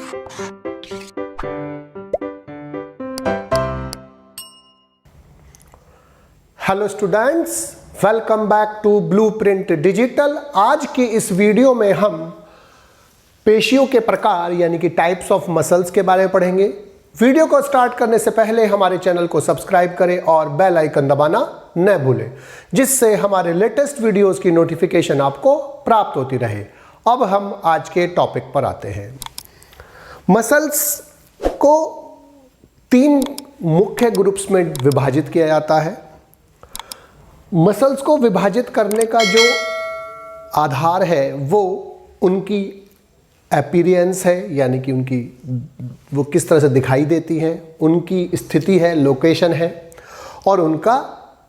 Hello students, welcome back to Blueprint Digital. आज की इस वीडियो में हम पेशियों के प्रकार यानी कि टाइप्स ऑफ मसल्स के बारे में पढ़ेंगे। वीडियो को स्टार्ट करने से पहले हमारे चैनल को सब्सक्राइब करें और बेल आइकन दबाना न भूलें, जिससे हमारे लेटेस्ट वीडियोस की नोटिफिकेशन आपको प्राप्त होती रहे। अब हम आज के टॉपिक पर आते हैं। मसल्स को 3 मुख्य ग्रुप्स में विभाजित किया जाता है। मसल्स को विभाजित करने का जो आधार है वो उनकी अपीयरेंस है, यानी कि उनकी वो किस तरह से दिखाई देती हैं, उनकी स्थिति है, लोकेशन है, और उनका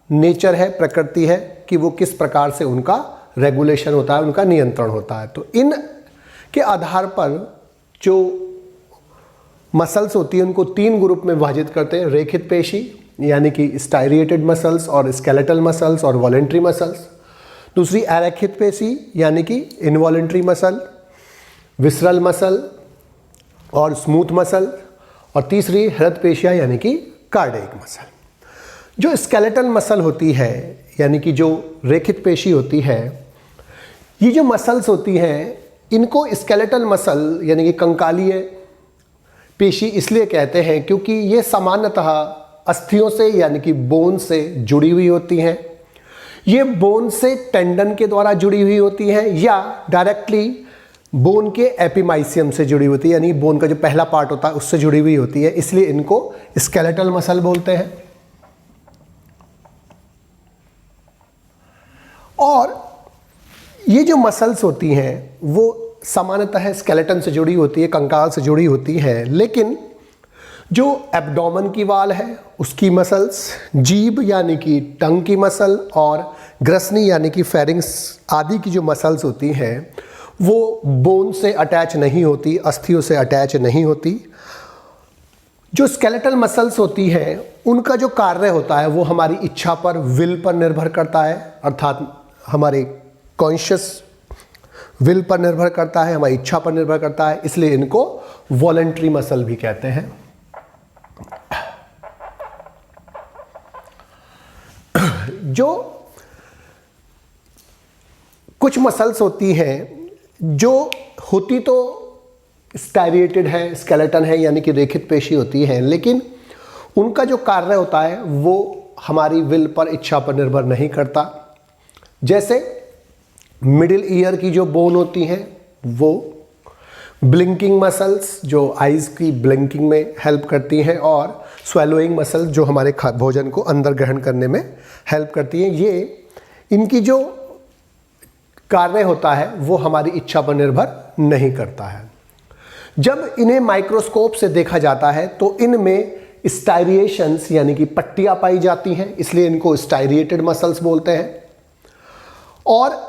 नेचर है, प्रकृति है कि वो किस प्रकार से उनका रेगुलेशन होता है, उनका नियंत्रण होता है। तो इन के आधार पर जो मसल्स होती हैं उनको 3 ग्रुप में विभाजित करते हैं। रेखित पेशी यानी कि स्टाइरिएटेड मसल्स और स्केलेटल मसल्स और वॉलेंट्री मसल्स। दूसरी अरेखित पेशी यानी कि इनवॉलेंट्री मसल, विसरल मसल और स्मूथ मसल। और तीसरी हृदय पेशियाँ यानी कि कार्डियक मसल। जो स्केलेटल मसल होती है यानी कि जो रेखित पेशी होती है, ये जो मसल्स होती हैं इनको स्केलेटल मसल यानी कि कंकालीय पेशी इसलिए कहते हैं क्योंकि ये सामान्यतः अस्थियों से यानी कि बोन से जुड़ी हुई होती हैं। ये बोन से टेंडन के द्वारा जुड़ी हुई होती हैं या डायरेक्टली बोन के एपिमाइसियम से जुड़ी होती है, यानी बोन का जो पहला पार्ट होता है उससे जुड़ी हुई होती है, इसलिए इनको स्केलेटल मसल बोलते हैं। और ये जो मसल्स होती हैं वो सामान्यतः स्केलेटन से जुड़ी होती है, कंकाल से जुड़ी होती है, लेकिन जो एब्डोमेन की वाल है उसकी मसल्स, जीभ यानी कि टंग की मसल और ग्रसनी यानी कि फेरिंग्स आदि की जो मसल्स होती हैं वो बोन से अटैच नहीं होती, अस्थियों से अटैच नहीं होती। जो स्केलेटल मसल्स होती हैं उनका जो कार्य होता है वो हमारी इच्छा पर, विल पर निर्भर करता है, अर्थात हमारे कॉन्शियस विल पर निर्भर करता है, हमारी इच्छा पर निर्भर करता है, इसलिए इनको वॉलेंट्री मसल भी कहते हैं। जो कुछ मसल्स होती हैं जो होती तो स्टाइरिएटेड है, स्केलेटन है यानी कि रेखित पेशी होती है, लेकिन उनका जो कार्य होता है वो हमारी विल पर, इच्छा पर निर्भर नहीं करता। जैसे मिडिल ईयर की जो बोन होती हैं वो ब्लिंकिंग मसल्स जो आइज़ की ब्लिंकिंग में हेल्प करती हैं, और स्वेलोइंग मसल्स जो हमारे भोजन को अंदर ग्रहण करने में हेल्प करती हैं। ये इनकी जो कार्य होता है वो हमारी इच्छा पर निर्भर नहीं करता है। जब इन्हें माइक्रोस्कोप से देखा जाता है तो इनमें स्टाइरिएशंस यानी कि पट्टियाँ पाई जाती हैं, इसलिए इनको स्टाइरिएटेड मसल्स बोलते हैं। और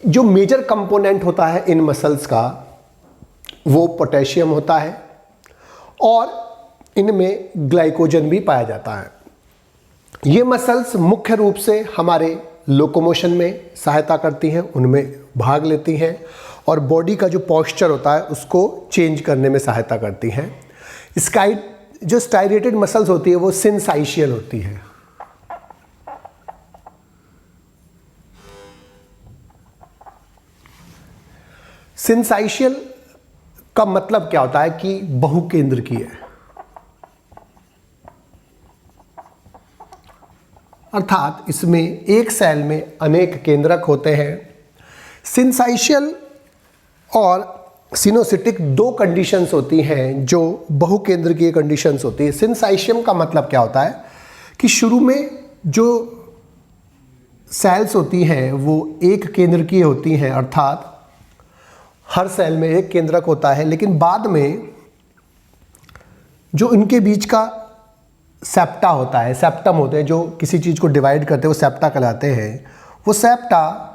जो मेजर कंपोनेंट होता है इन मसल्स का वो पोटेशियम होता है, और इनमें ग्लाइकोजन भी पाया जाता है। ये मसल्स मुख्य रूप से हमारे लोकोमोशन में सहायता करती हैं, उनमें भाग लेती हैं, और बॉडी का जो पोस्चर होता है उसको चेंज करने में सहायता करती हैं। जो स्टाइरिएटेड मसल्स होती है वो सिंसाइशियल होती है। सिंसाइशियल का मतलब क्या होता है कि बहुकेंद्रकीय, अर्थात इसमें एक सेल में अनेक केंद्रक होते हैं। सिंसाइशियल और सिनोसिटिक 2 कंडीशंस होती हैं जो बहुकेंद्रकीय कंडीशंस होती है। सिंसाइशियम का मतलब क्या होता है कि शुरू में जो सेल्स होती हैं वो एक केंद्रकीय होती हैं, अर्थात हर सेल में एक केंद्रक होता है, लेकिन बाद में जो इनके बीच का सेप्टा होता है, सेप्टम होते हैं जो किसी चीज़ को डिवाइड करते हैं वो सेप्टा कहलाते हैं। वो सेप्टा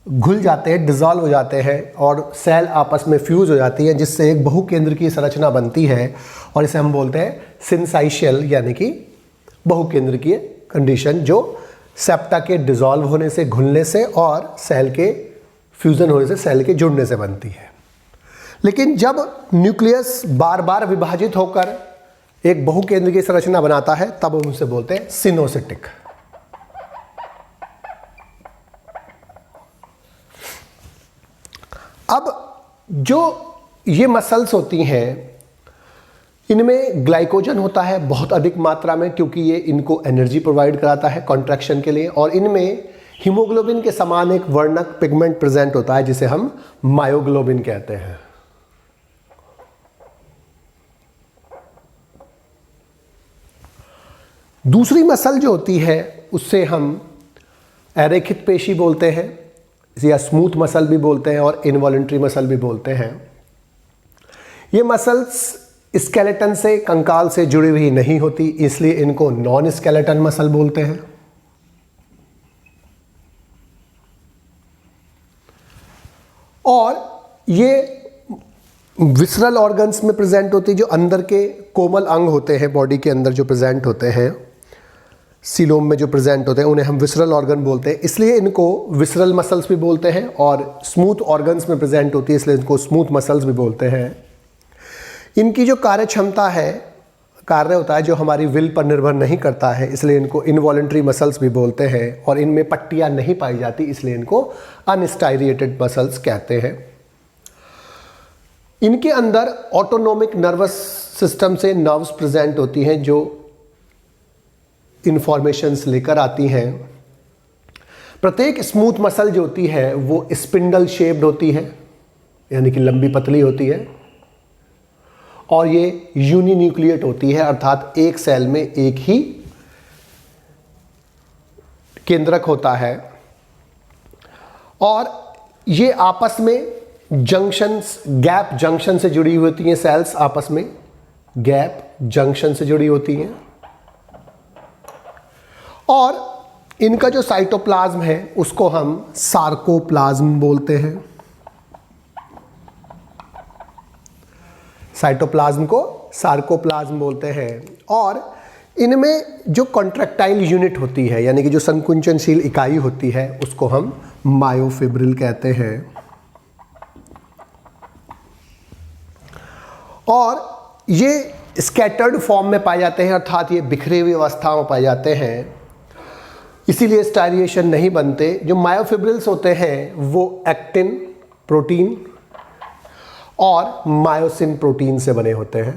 घुल जाते हैं, डिज़ोल्व हो जाते हैं और सेल आपस में फ्यूज़ हो जाती है, जिससे एक बहुकेंद्रकीय संरचना बनती है, और इसे हम बोलते हैं सिंसाइशियल यानी कि बहुकेंद्रकीय कंडीशन, जो सेप्टा के डिज़ोल्व होने से, घुलने से और सेल के फ्यूज़न होने से, सेल के जुड़ने से बनती है। लेकिन जब न्यूक्लियस बार बार विभाजित होकर एक बहुकेंद्रीय संरचना बनाता है तब हम उसे बोलते हैं सिनोसिटिक। अब जो ये मसल्स होती हैं इनमें ग्लाइकोजन होता है बहुत अधिक मात्रा में, क्योंकि ये इनको एनर्जी प्रोवाइड कराता है कॉन्ट्रैक्शन के लिए, और इनमें हीमोग्लोबिन के समान एक वर्णक पिगमेंट प्रेजेंट होता है जिसे हम मायोग्लोबिन कहते हैं। दूसरी मसल जो होती है उससे हम अरेखित पेशी बोलते हैं, या स्मूथ मसल भी बोलते हैं और इनवॉलेंट्री मसल भी बोलते हैं। ये मसल्स स्केलेटन से, कंकाल से जुड़ी हुई नहीं होती, इसलिए इनको नॉन स्केलेटन मसल बोलते हैं। और ये विसरल ऑर्गन्स में प्रेजेंट होती है, जो अंदर के कोमल अंग होते हैं बॉडी के अंदर जो प्रेजेंट होते हैं, सीलोम में जो प्रेजेंट होते हैं, उन्हें हम विसरल ऑर्गन बोलते हैं, इसलिए इनको विसरल मसल्स भी बोलते हैं। और स्मूथ ऑर्गन्स में प्रेजेंट होती है इसलिए इनको स्मूथ मसल्स भी बोलते हैं। इनकी जो कार्य क्षमता है, कार्य होता है जो हमारी विल पर निर्भर नहीं करता है, इसलिए इनको इनवॉलेंट्री मसल्स भी बोलते हैं। और इनमें पट्टियाँ नहीं पाई जाती इसलिए इनको अनस्टाइरिएटेड मसल्स कहते हैं। इनके अंदर ऑटोनोमिक नर्वस सिस्टम से नर्व्स प्रेजेंट होती हैं जो इंफॉर्मेशंस लेकर आती हैं। प्रत्येक स्मूथ मसल जो होती है वो स्पिंडल शेप्ड होती है, यानी कि लंबी पतली होती है, और ये यूनिन्यूक्लिएट होती है, अर्थात एक सेल में एक ही केंद्रक होता है। और ये आपस में जंक्शंस, गैप जंक्शन से जुड़ी हुई होती हैं। सेल्स आपस में गैप जंक्शन से जुड़ी होती हैं। और इनका जो साइटोप्लाज्म है उसको हम सार्कोप्लाज्म बोलते हैं। साइटोप्लाज्म को सार्कोप्लाज्म बोलते हैं। और इनमें जो कॉन्ट्रैक्टाइल यूनिट होती है, यानी कि जो संकुंचनशील इकाई होती है, उसको हम मायोफिब्रिल कहते हैं। और ये स्कैटर्ड फॉर्म में पाए जाते हैं, अर्थात ये बिखरे हुई अवस्था में पाए जाते हैं, इसीलिए स्टाइरिएशन नहीं बनते। जो मायोफिब्रिल्स होते हैं वो एक्टिन प्रोटीन और मायोसिन प्रोटीन से बने होते हैं।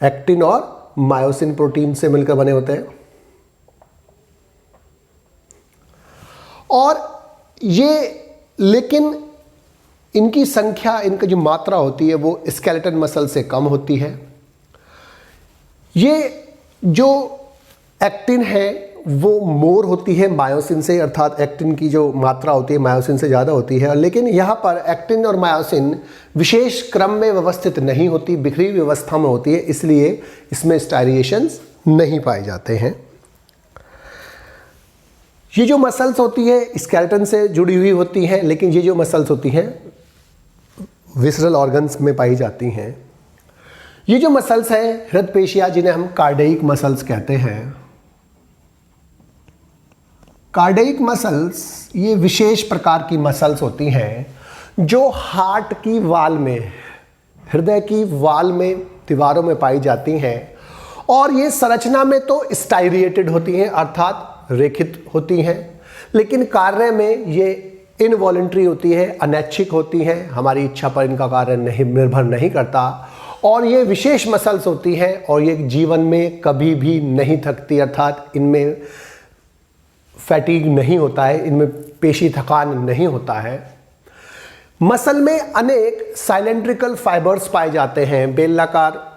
एक्टिन और मायोसिन प्रोटीन से मिलकर बने होते हैं। और ये, लेकिन इनकी संख्या, इनकी जो मात्रा होती है वो स्केलेटन मसल से कम होती है। ये जो एक्टिन है वो मोर होती है मायोसिन से, अर्थात एक्टिन की जो मात्रा होती है मायोसिन से ज़्यादा होती है। लेकिन यहाँ पर एक्टिन और मायोसिन विशेष क्रम में व्यवस्थित नहीं होती, बिखरी हुई अवस्था में होती है, इसलिए इसमें स्टाइरिएशंस नहीं पाए जाते हैं। ये जो मसल्स होती है स्केलेटन से जुड़ी हुई होती हैं, लेकिन ये जो मसल्स होती हैं विसरल ऑर्गन्स में पाई जाती हैं। ये जो मसल्स हैं हृदय पेशियाँ, जिन्हें हम कार्डियक मसल्स कहते हैं। कार्डियक मसल्स ये विशेष प्रकार की मसल्स होती हैं जो हार्ट की वाल में, हृदय की वाल में, दीवारों में पाई जाती हैं। और ये संरचना में तो स्टाइरिएटेड होती हैं, अर्थात रेखित होती हैं, लेकिन कार्य में ये इनवॉलेंट्री होती है, अनैच्छिक होती हैं, हमारी इच्छा पर इनका कार्य निर्भर नहीं करता। और ये विशेष मसल्स होती हैं और ये जीवन में कभी भी नहीं थकती, अर्थात इनमें फैटीग नहीं होता है, इनमें पेशी थकान नहीं होता है। मसल में अनेक साइलेंड्रिकल फाइबर्स पाए जाते हैं, बेलनाकार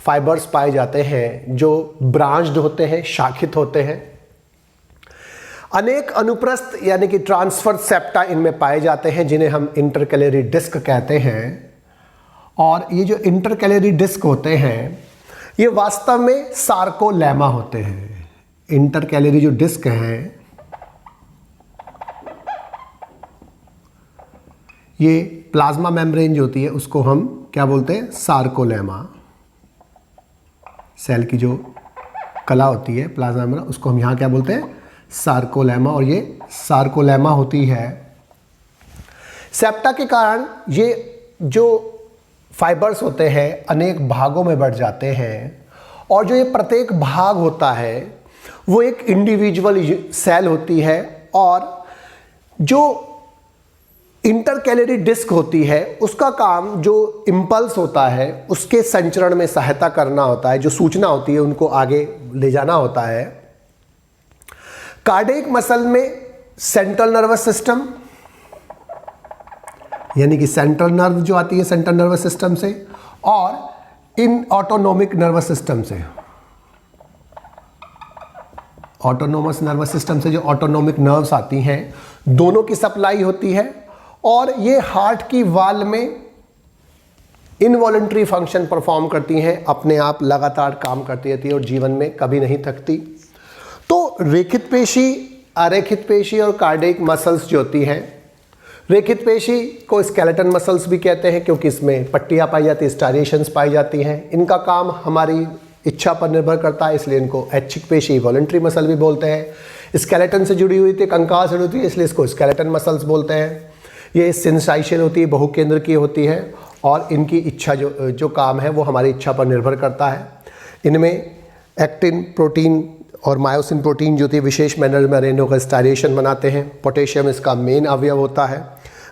फाइबर्स पाए जाते हैं जो ब्रांच्ड होते हैं, शाखित होते हैं। अनेक अनुप्रस्थ यानी कि ट्रांसफर सेप्टा इनमें पाए जाते हैं, जिन्हें हम इंटरकैलरी डिस्क कहते हैं। और ये जो इंटरकैलरी डिस्क होते हैं ये वास्तव में सार्कोलेमा होते हैं। इंटरकैलरी जो डिस्क हैं ये प्लाज्मा मेम्ब्रेन जो होती है उसको हम क्या बोलते हैं, सार्कोलेमा। सेल की जो कला होती है प्लाज्मा मेम्ब्रेन, उसको हम यहाँ क्या बोलते हैं, सार्कोलेमा। और ये सार्कोलेमा होती है। सेप्टा के कारण ये जो फाइबर्स होते हैं अनेक भागों में बढ़ जाते हैं और जो ये प्रत्येक भाग होता है वो एक इंडिविजुअल सेल होती है और जो इंटरकैलरी डिस्क होती है उसका काम जो इम्पल्स होता है उसके संचरण में सहायता करना होता है, जो सूचना होती है उनको आगे ले जाना होता है। कार्डियक मसल में सेंट्रल नर्वस सिस्टम यानी कि सेंट्रल नर्व जो आती है सेंट्रल नर्वस सिस्टम से और इन ऑटोनोमिक नर्वस सिस्टम से, ऑटोनोमस नर्वस सिस्टम से जो ऑटोनोमिक नर्व्स आती हैं दोनों की सप्लाई होती है और ये हार्ट की वाल में इनवॉलंटरी फंक्शन परफॉर्म करती हैं, अपने आप लगातार काम करती रहती है और जीवन में कभी नहीं थकती। तो रेखित पेशी, अरेखित पेशी और कार्डियक मसल्स जो होती हैं, रेखित पेशी को स्केलेटन मसल्स भी कहते हैं क्योंकि इसमें पट्टियाँ पाई जाती हैं, स्टारिएशंस पाई जाती हैं। इनका काम हमारी इच्छा पर निर्भर करता है, इसलिए इनको ऐच्छिक पेशी, वॉलंटरी मसल भी बोलते हैं। स्केलेटन से जुड़ी हुई थी, कंकाल से जुड़ी होती है, इसलिए इसको स्केलेटन मसल्स बोलते हैं। ये सिंसाइशियल होती है, बहुकेंद्र की होती है और इनकी इच्छा जो काम है वो हमारी इच्छा पर निर्भर करता है। इनमें एक्टिन प्रोटीन और मायोसिन प्रोटीन जो थी विशेष मैनर में अरेंज होकर स्टारिएशन बनाते हैं। पोटेशियम इसका मेन अवयव होता है।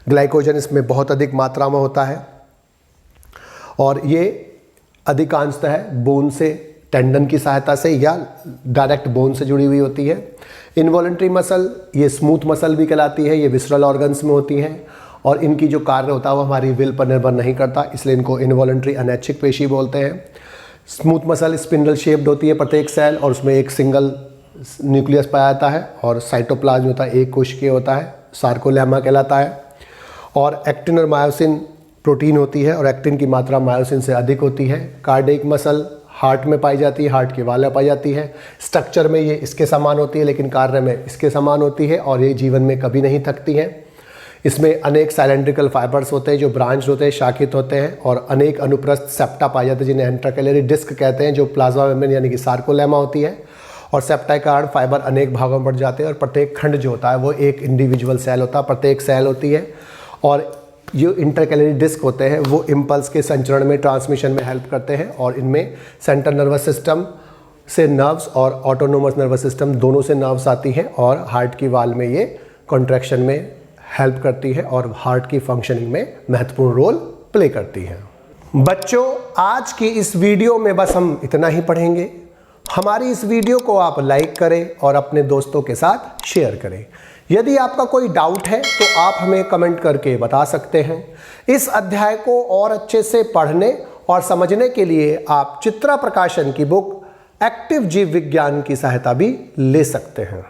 ग्लाइकोजन इसमें बहुत अधिक मात्रा में होता है और ये अधिकांशतः बोन से, टेंडन की सहायता से या डायरेक्ट बोन से जुड़ी हुई होती है। इनवॉलंटरी मसल ये स्मूथ मसल भी कहलाती है, ये विसरल ऑर्गन्स में होती हैं और इनकी जो कार्य होता है वो हमारी विल पर निर्भर नहीं करता, इसलिए इनको इनवॉलंटरी अनैच्छिक पेशी बोलते हैं। स्मूथ मसल स्पिंडल शेप्ड होती है प्रत्येक सेल और उसमें एक सिंगल न्यूक्लियस पाया जाता है और साइटोप्लाज्म होता है, एक कोशिकीय होता है, सार्कोलेमा कहलाता है। और एक्टिन और मायोसिन प्रोटीन होती है और एक्टिन की मात्रा मायोसिन से अधिक होती है। कार्डियक मसल हार्ट में पाई जाती है, हार्ट की वाल में पाई जाती है। स्ट्रक्चर में ये इसके समान होती है लेकिन कार्य में इसके समान होती है और ये जीवन में कभी नहीं थकती है। इसमें अनेक साइलेंड्रिकल फाइबर्स होते हैं जो ब्रांच होते हैं, शाखित होते हैं और अनेक अनुप्रस्थ सेप्टा पाए जाते हैं जिन्हें इंट्राकैलरी डिस्क कहते हैं, जो प्लाज्मा मेम्ब्रेन यानी कि सार्कोलेमा होती है। और सेप्टा के कारण फाइबर अनेक भागों में बढ़ जाते हैं और प्रत्येक खंड जो होता है वो एक इंडिविजुअल सेल होता है, प्रत्येक सेल होती है। और जो इंटरकैलरी डिस्क होते हैं वो इम्पल्स के संचरण में, ट्रांसमिशन में हेल्प करते हैं और इनमें सेंट्रल नर्वस सिस्टम से नर्व्स और ऑटोनोमस नर्वस सिस्टम दोनों से नर्व्स आती हैं और हार्ट की वाल में ये कॉन्ट्रैक्शन में हेल्प करती है और हार्ट की फंक्शनिंग में महत्वपूर्ण रोल प्ले करती है। बच्चों, आज की इस वीडियो में बस हम इतना ही पढ़ेंगे। हमारी इस वीडियो को आप लाइक करें और अपने दोस्तों के साथ शेयर करें। यदि आपका कोई डाउट है तो आप हमें कमेंट करके बता सकते हैं। इस अध्याय को और अच्छे से पढ़ने और समझने के लिए आप चित्रा प्रकाशन की बुक एक्टिव जीव विज्ञान की सहायता भी ले सकते हैं।